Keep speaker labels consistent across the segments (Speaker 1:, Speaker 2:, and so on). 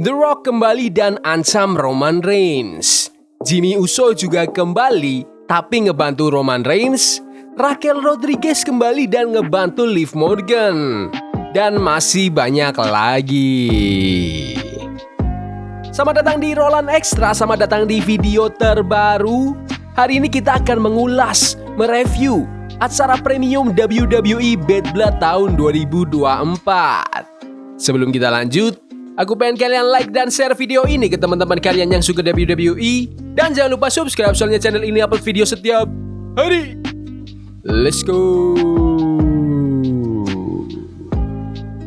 Speaker 1: The Rock kembali dan ancam Roman Reigns. Jimmy Uso juga kembali tapi ngebantu Roman Reigns. Raquel Rodriguez kembali dan ngebantu Liv Morgan. Dan masih banyak lagi. Selamat datang di Roland Extra, selamat datang di video terbaru. Hari ini kita akan mengulas, mereview acara premium WWE Bad Blood tahun 2024. Sebelum kita lanjut, aku pengen kalian like dan share video ini ke teman-teman kalian yang suka WWE. Dan jangan lupa subscribe soalnya channel ini upload video setiap hari. Let's go.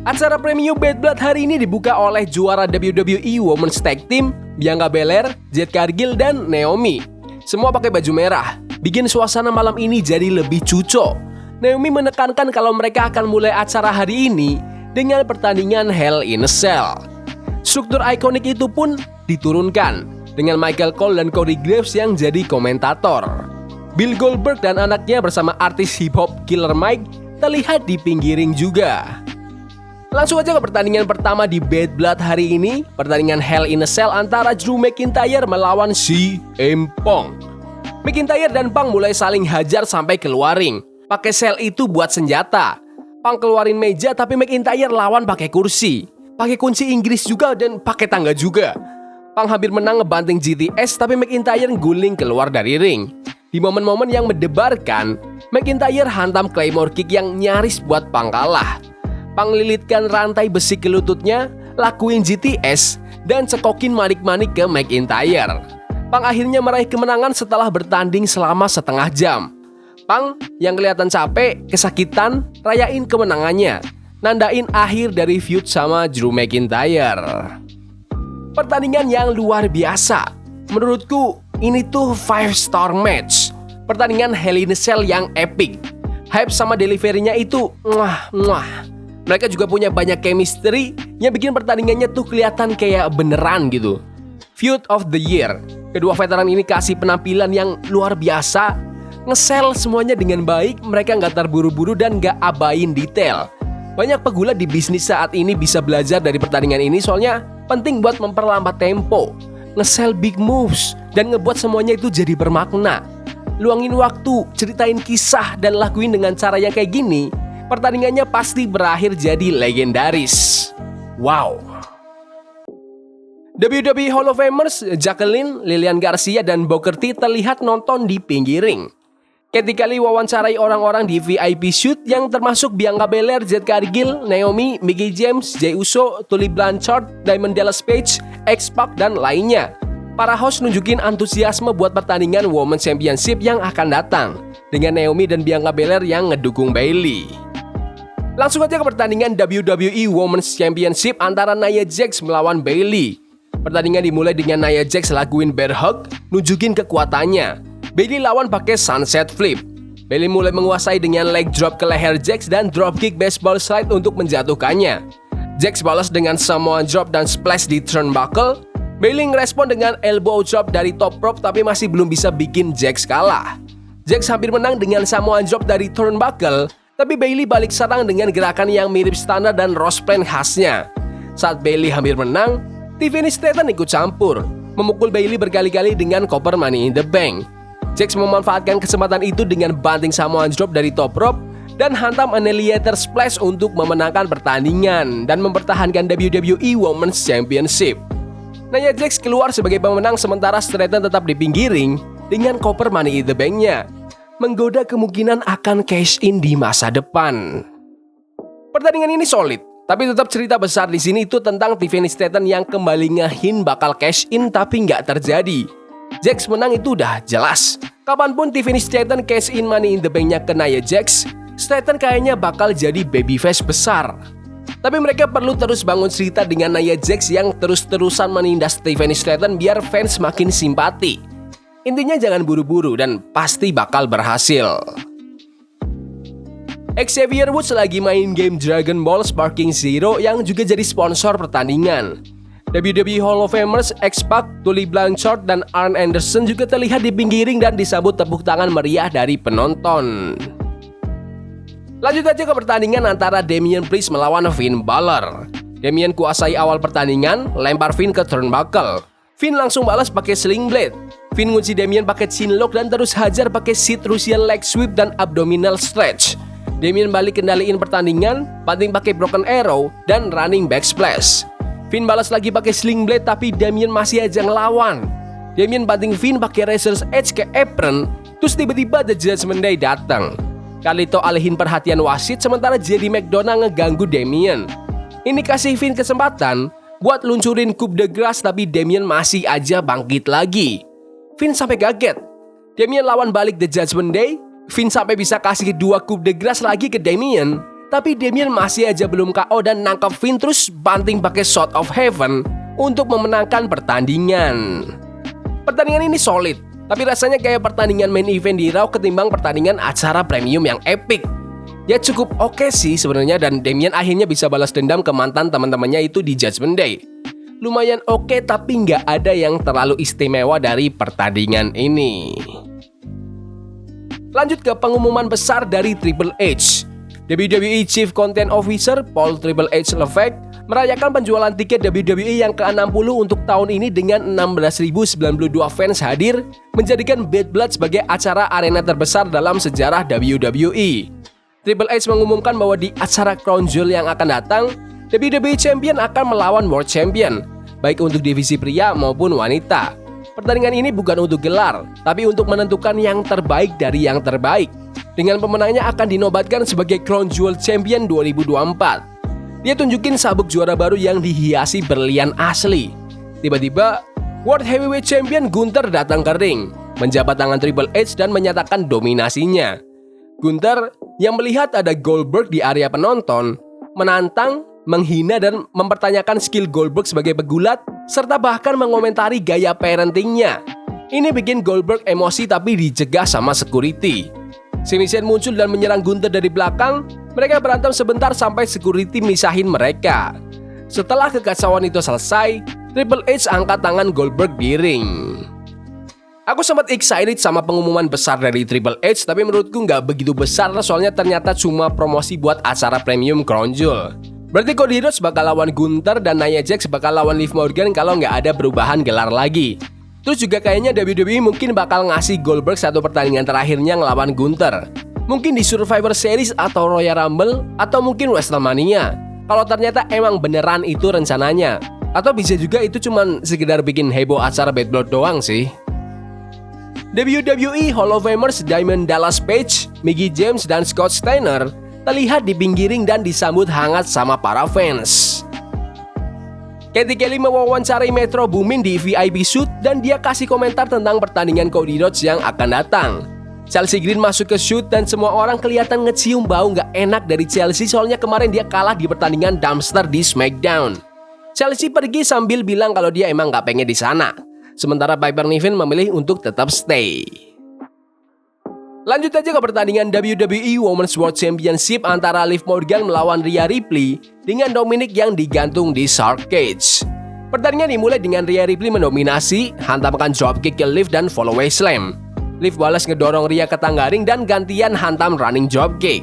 Speaker 1: Acara premium Bad Blood hari ini dibuka oleh juara WWE Women's Tag Team Bianca Belair, Jade Cargill, dan Naomi. Semua pakai baju merah, bikin suasana malam ini jadi lebih cuco. Naomi menekankan kalau mereka akan mulai acara hari ini dengan pertandingan Hell in a Cell. Struktur ikonik itu pun diturunkan dengan Michael Cole dan Corey Graves yang jadi komentator. Bill Goldberg dan anaknya bersama artis hip hop Killer Mike terlihat di pinggiring juga. Langsung aja ke pertandingan pertama di Bad Blood hari ini, pertandingan Hell in a Cell antara Drew McIntyre melawan CM Punk. McIntyre dan Punk mulai saling hajar sampai keluar ring. Pakai sel itu buat senjata. Punk keluarin meja tapi McIntyre lawan pakai kursi. Pakai kunci Inggris juga dan pakai tangga juga. Punk hampir menang ngebanting GTS tapi McIntyre guling keluar dari ring. Di momen-momen yang mendebarkan, McIntyre hantam Claymore Kick yang nyaris buat Punk kalah. Punk lilitkan rantai besi ke lututnya, lakuin GTS, dan cekokin manik-manik ke McIntyre. Punk akhirnya meraih kemenangan setelah bertanding selama setengah jam. Punk yang kelihatan capek, kesakitan, rayain kemenangannya. Nandain akhir dari feud sama Drew McIntyre. Pertandingan yang luar biasa. Menurutku, ini tuh 5-star match. Pertandingan Hell in a Cell yang epic. Hype sama delivery-nya itu muah. Mereka juga punya banyak chemistry yang bikin pertandingannya tuh kelihatan kayak beneran gitu. Feud of the Year. Kedua veteran ini kasih penampilan yang luar biasa. Nge-sell semuanya dengan baik, mereka nggak terburu-buru dan nggak abain detail. Banyak pegula di bisnis saat ini bisa belajar dari pertandingan ini soalnya penting buat memperlambat tempo. Nge-sell big moves dan ngebuat semuanya itu jadi bermakna. Luangin waktu, ceritain kisah dan lakuin dengan cara yang kayak gini. Pertandingannya pasti berakhir jadi legendaris. Wow. WWE Hall of Famers Jacqueline, Lilian Garcia, dan Booker T terlihat nonton di pinggiring. Ketika Lee wawancarai orang-orang di VIP shoot yang termasuk Bianca Belair, Jade Cargill, Naomi, Mickie James, Jey Uso, Tully Blanchard, Diamond Dallas Page, X-Pac, dan lainnya. Para host nunjukin antusiasme buat pertandingan Women's Championship yang akan datang, dengan Naomi dan Bianca Belair yang ngedukung Bayley. Langsung aja ke pertandingan WWE Women's Championship antara Nia Jax melawan Bayley. Pertandingan dimulai dengan Nia Jax lakuin bear hug, nunjukin kekuatannya. Bayley lawan pakai sunset flip. Bayley mulai menguasai dengan leg drop ke leher Jax dan dropkick baseball slide untuk menjatuhkannya. Jax balas dengan Samoan drop dan splash di turnbuckle. Bayley ngerespon dengan elbow drop dari top rope tapi masih belum bisa bikin Jax kalah. Jax hampir menang dengan Samoan drop dari turnbuckle. Tapi Bayley balik serang dengan gerakan yang mirip standar dan Rose Plan khasnya. Saat Bayley hampir menang, Tiffany Stratton ikut campur, memukul Bayley berkali-kali dengan koper Money in the Bank. Jax memanfaatkan kesempatan itu dengan banting Samoan drop dari top rope dan hantam Annihilator Splash untuk memenangkan pertandingan dan mempertahankan WWE Women's Championship. Nia Jax keluar sebagai pemenang sementara Stratton tetap di pinggiring dengan koper Money in the Bank-nya, menggoda kemungkinan akan cash in di masa depan. Pertandingan ini solid, tapi tetap cerita besar di sini itu tentang Tiffany Stratton yang kembali ngehin bakal cash in tapi nggak terjadi. Jax menang itu udah jelas. Kapanpun Tiffany Stratton cash in Money in the Bank-nya ke Nia Jax, Stratton kayaknya bakal jadi babyface besar. Tapi mereka perlu terus bangun cerita dengan Nia Jax yang terus-terusan menindas Tiffany Stratton biar fans makin simpati. Intinya jangan buru-buru dan pasti bakal berhasil. Xavier Woods lagi main game Dragon Ball Sparking Zero yang juga jadi sponsor pertandingan. WWE Hall of Famers X-Pac, Tully Blanchard, dan Arn Anderson juga terlihat di pinggiring dan disambut tepuk tangan meriah dari penonton. Lanjut aja ke pertandingan antara Damian Priest melawan Finn Balor. Damien kuasai awal pertandingan, lempar Finn ke turnbuckle. Finn langsung balas pakai Sling Blade. Finn ngunci Damien pakai Chinlock dan terus hajar pakai Sit Russian Leg Sweep dan Abdominal Stretch. Damien balik kendaliin pertandingan, banting pakai Broken Arrow dan Running Back Splash. Finn balas lagi pakai Sling Blade tapi Damien masih aja ngelawan. Damien banting Finn pakai Razor's Edge ke apron, terus tiba-tiba The Judgment Day datang. Carlito alihin perhatian wasit sementara Jerry McDonough ngeganggu Damien. Ini kasih Finn kesempatan buat luncurin coup de grace tapi Damien masih aja bangkit lagi. Finn sampai kaget. Damien lawan balik The Judgment Day. Finn sampai bisa kasih 2 coup de grace lagi ke Damien. Tapi Damien masih aja belum KO dan nangkap Finn terus banting pakai Sword of Heaven untuk memenangkan pertandingan. Pertandingan ini solid, tapi rasanya kayak pertandingan main event di Raw ketimbang pertandingan acara premium yang epic. Ya cukup oke sih sebenarnya dan Damien akhirnya bisa balas dendam ke mantan teman-temannya itu di Judgment Day. Lumayan oke tapi nggak ada yang terlalu istimewa dari pertandingan ini. Lanjut ke pengumuman besar dari Triple H. WWE Chief Content Officer Paul Triple H Levesque merayakan penjualan tiket WWE yang ke-60 untuk tahun ini dengan 16.092 fans hadir, menjadikan Bad Blood sebagai acara arena terbesar dalam sejarah WWE. Triple H mengumumkan bahwa di acara Crown Jewel yang akan datang, WWE Champion akan melawan World Champion, baik untuk divisi pria maupun wanita. Pertandingan ini bukan untuk gelar, tapi untuk menentukan yang terbaik dari yang terbaik. Dengan pemenangnya akan dinobatkan sebagai Crown Jewel Champion 2024. Dia tunjukin sabuk juara baru yang dihiasi berlian asli. Tiba-tiba, World Heavyweight Champion Gunther datang ke ring, menjabat tangan Triple H dan menyatakan dominasinya. Gunther yang melihat ada Goldberg di area penonton, menantang, menghina dan mempertanyakan skill Goldberg sebagai pegulat, serta bahkan mengomentari gaya parentingnya. Ini bikin Goldberg emosi tapi dicegah sama security. Sami Zayn muncul dan menyerang Gunther dari belakang. Mereka berantem sebentar sampai security misahin mereka. Setelah kekacauan itu selesai, Triple H angkat tangan Goldberg di ring. Aku sempat excited sama pengumuman besar dari Triple H, tapi menurutku nggak begitu besar soalnya ternyata cuma promosi buat acara premium Crown Jewel. Berarti Cody Rhodes bakal lawan Gunther dan Nia Jax bakal lawan Liv Morgan kalau nggak ada perubahan gelar lagi. Terus juga kayaknya WWE mungkin bakal ngasih Goldberg satu pertandingan terakhirnya ngelawan Gunther. Mungkin di Survivor Series atau Royal Rumble atau mungkin WrestleMania. Kalau ternyata emang beneran itu rencananya. Atau bisa juga itu cuman sekedar bikin heboh acara Bad Blood doang sih. WWE Hall of Famers Diamond Dallas Page, Mickie James, dan Scott Steiner terlihat di pinggir ring dan disambut hangat sama para fans. Katie Kelly mewawancarai Metro Boomin di VIP suite dan dia kasih komentar tentang pertandingan Cody Rhodes yang akan datang. Chelsea Green masuk ke shoot dan semua orang kelihatan ngecium bau nggak enak dari Chelsea soalnya kemarin dia kalah di pertandingan dumpster di SmackDown. Chelsea pergi sambil bilang kalau dia emang nggak pengen di sana. Sementara Piper Niven memilih untuk tetap stay. Lanjut aja ke pertandingan WWE Women's World Championship antara Liv Morgan melawan Rhea Ripley dengan Dominic yang digantung di Shark Cage. Pertandingan dimulai dengan Rhea Ripley mendominasi, hantamkan dropkick ke Liv dan follow away slam. Liv balas ngedorong Rhea ke tangga ring dan gantian hantam running dropkick.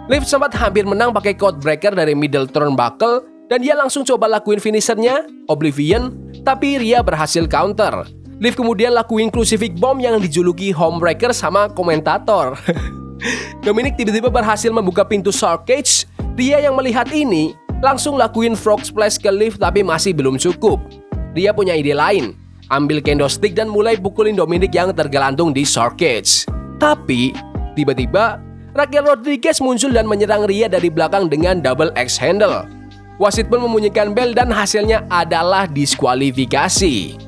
Speaker 1: Liv sempat hampir menang pakai codebreaker dari middle turnbuckle dan dia langsung coba lakuin finishernya, Oblivion, tapi Rhea berhasil counter. Liv kemudian lakuin crucifix bomb yang dijuluki Homebreaker sama komentator. Dominic tiba-tiba berhasil membuka pintu Shark Cage. Rhea yang melihat ini langsung lakuin frog splash ke Liv tapi masih belum cukup. Rhea punya ide lain, ambil kendo stick dan mulai pukulin Dominic yang tergelantung di Shark Cage. Tapi tiba-tiba Raquel Rodriguez muncul dan menyerang Rhea dari belakang dengan double X handle. Wasit pun membunyikan bel dan hasilnya adalah diskualifikasi.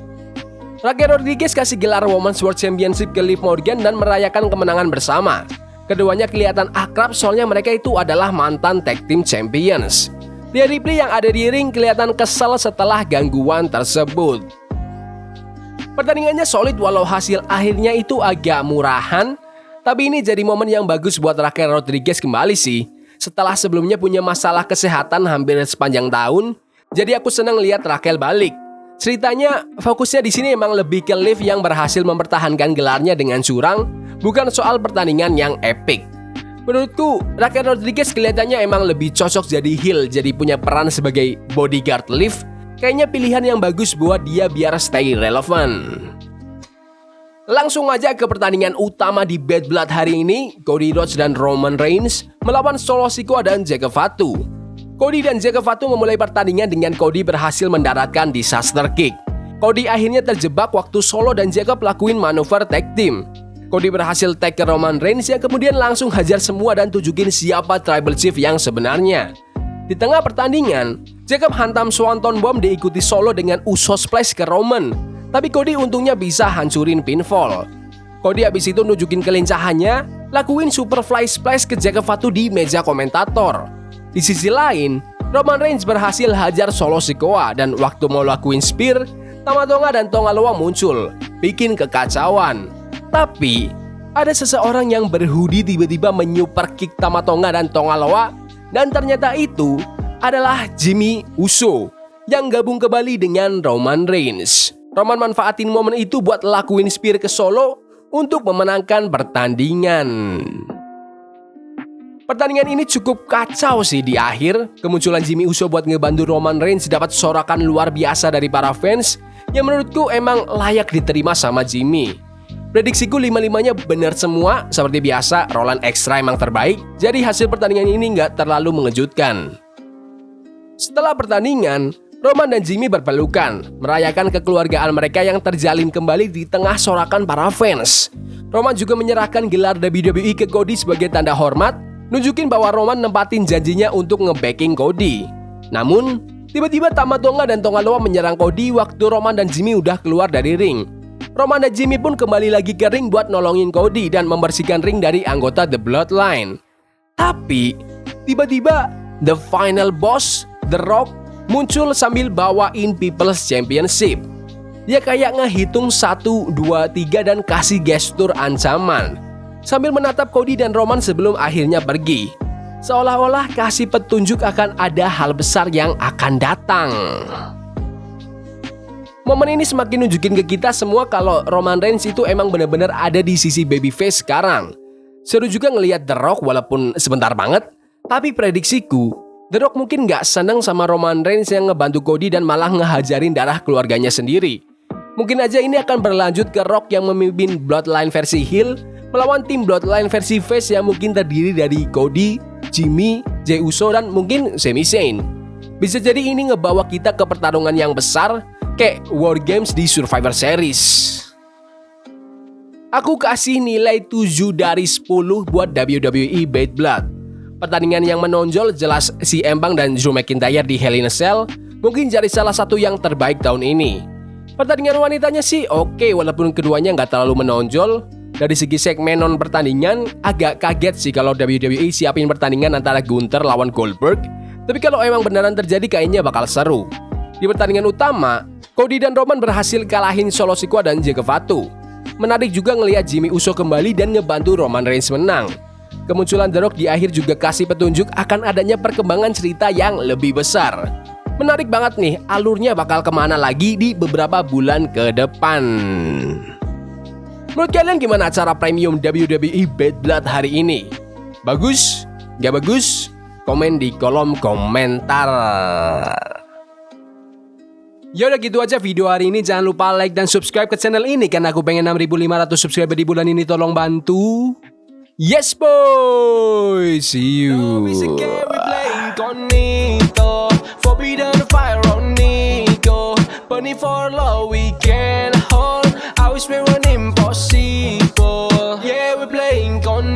Speaker 1: Raquel Rodriguez kasih gelar Women's World Championship ke Liv Morgan dan merayakan kemenangan bersama. Keduanya kelihatan akrab soalnya mereka itu adalah mantan tag team champions. Rhea Ripley yang ada di ring kelihatan kesal setelah gangguan tersebut. Pertandingannya solid walau hasil akhirnya itu agak murahan, tapi ini jadi momen yang bagus buat Raquel Rodriguez kembali sih. Setelah sebelumnya punya masalah kesehatan hampir sepanjang tahun, jadi aku senang lihat Raquel balik. Ceritanya fokusnya di sini emang lebih ke Liv yang berhasil mempertahankan gelarnya dengan curang, bukan soal pertandingan yang epic. Menurutku, Raquel Rodriguez kelihatannya emang lebih cocok jadi heel, jadi punya peran sebagai bodyguard Liv. Kayaknya pilihan yang bagus buat dia biar stay relevan. Langsung aja ke pertandingan utama di Bad Blood hari ini. Cody Rhodes dan Roman Reigns melawan Solo Sikoa dan Jake Fatu. Cody dan Jake Fatu memulai pertandingan dengan Cody berhasil mendaratkan disaster kick. Cody akhirnya terjebak waktu Solo dan Jake lakuin manuver tag team. Cody berhasil tag ke Roman Reigns yang kemudian langsung hajar semua dan tunjukin siapa Tribal Chief yang sebenarnya. Di tengah pertandingan, Jacob hantam Swanton Bomb diikuti Solo dengan Uso Splash ke Roman. Tapi Cody untungnya bisa hancurin pinfall. Cody abis itu nunjukin kelincahannya, lakuin Superfly Splash ke Jacob Fatu di meja komentator. Di sisi lain, Roman Reigns berhasil hajar Solo Sikoa dan waktu mau lakuin spear, Tama Tonga dan Tonga Loa muncul, bikin kekacauan. Tapi, ada seseorang yang berhoodie tiba-tiba menyuper kick Tama Tonga dan Tonga Loa, dan ternyata itu adalah Jimmy Uso yang gabung kembali dengan Roman Reigns. Roman manfaatin momen itu buat lakuin spear ke Solo untuk memenangkan pertandingan. Pertandingan ini cukup kacau sih di akhir. Kemunculan Jimmy Uso buat ngebantu Roman Reigns dapat sorakan luar biasa dari para fans yang menurutku emang layak diterima sama Jimmy. Prediksiku 5-5-nya bener semua. Seperti biasa, Roland Extra emang terbaik. Jadi hasil pertandingan ini nggak terlalu mengejutkan. Setelah pertandingan, Roman dan Jimmy berpelukan, merayakan kekeluargaan mereka yang terjalin kembali di tengah sorakan para fans. Roman juga menyerahkan gelar WWE ke Cody sebagai tanda hormat, nunjukin bahwa Roman nempatin janjinya untuk nge-backing Cody. Namun, tiba-tiba Tama Tonga dan Tonga Loa menyerang Cody waktu Roman dan Jimmy udah keluar dari ring. Roman dan Jimmy pun kembali lagi ke ring buat nolongin Cody dan membersihkan ring dari anggota The Bloodline. Tapi, tiba-tiba The Final Boss, The Rock, muncul sambil bawain People's Championship. Dia kayak ngehitung 1, 2, 3 dan kasih gestur ancaman sambil menatap Cody dan Roman sebelum akhirnya pergi. Seolah-olah kasih petunjuk akan ada hal besar yang akan datang. Momen ini semakin nunjukin ke kita semua kalau Roman Reigns itu emang benar-benar ada di sisi babyface sekarang. Seru juga ngelihat The Rock walaupun sebentar banget, tapi prediksiku The Rock mungkin gak seneng sama Roman Reigns yang ngebantu Cody dan malah ngehajarin darah keluarganya sendiri. Mungkin aja ini akan berlanjut ke Rock yang memimpin Bloodline versi heel melawan tim Bloodline versi face yang mungkin terdiri dari Cody, Jimmy, Jey Uso, dan mungkin Sami Zayn. Bisa jadi ini ngebawa kita ke pertarungan yang besar kayak War Games di Survivor Series. Aku kasih nilai 7 dari 10 buat WWE Bad Blood. Pertandingan yang menonjol jelas CM Punk dan Drew McIntyre di Hell in a Cell mungkin jadi salah satu yang terbaik tahun ini. Pertandingan wanitanya sih oke, walaupun keduanya nggak terlalu menonjol. Dari segi segmen non pertandingan, agak kaget sih kalau WWE siapin pertandingan antara Gunther lawan Goldberg. Tapi kalau emang beneran terjadi kayaknya bakal seru. Di pertandingan utama, Cody dan Roman berhasil kalahin Solo Sikoa dan Jake Fatu. Menarik juga ngelihat Jimmy Uso kembali dan ngebantu Roman Reigns menang. Kemunculan The Rock di akhir juga kasih petunjuk akan adanya perkembangan cerita yang lebih besar. Menarik banget nih, alurnya bakal kemana lagi di beberapa bulan ke depan. Menurut kalian gimana acara premium WWE Bad Blood hari ini? Bagus? Gak bagus? Komen di kolom komentar. Ya udah gitu aja video hari ini. Jangan lupa like dan subscribe ke channel ini karena aku pengen 6.500 subscriber di bulan ini. Tolong bantu. Yes boy. See you. For love we can hold. I wish we were impossible. Yeah, we're playing con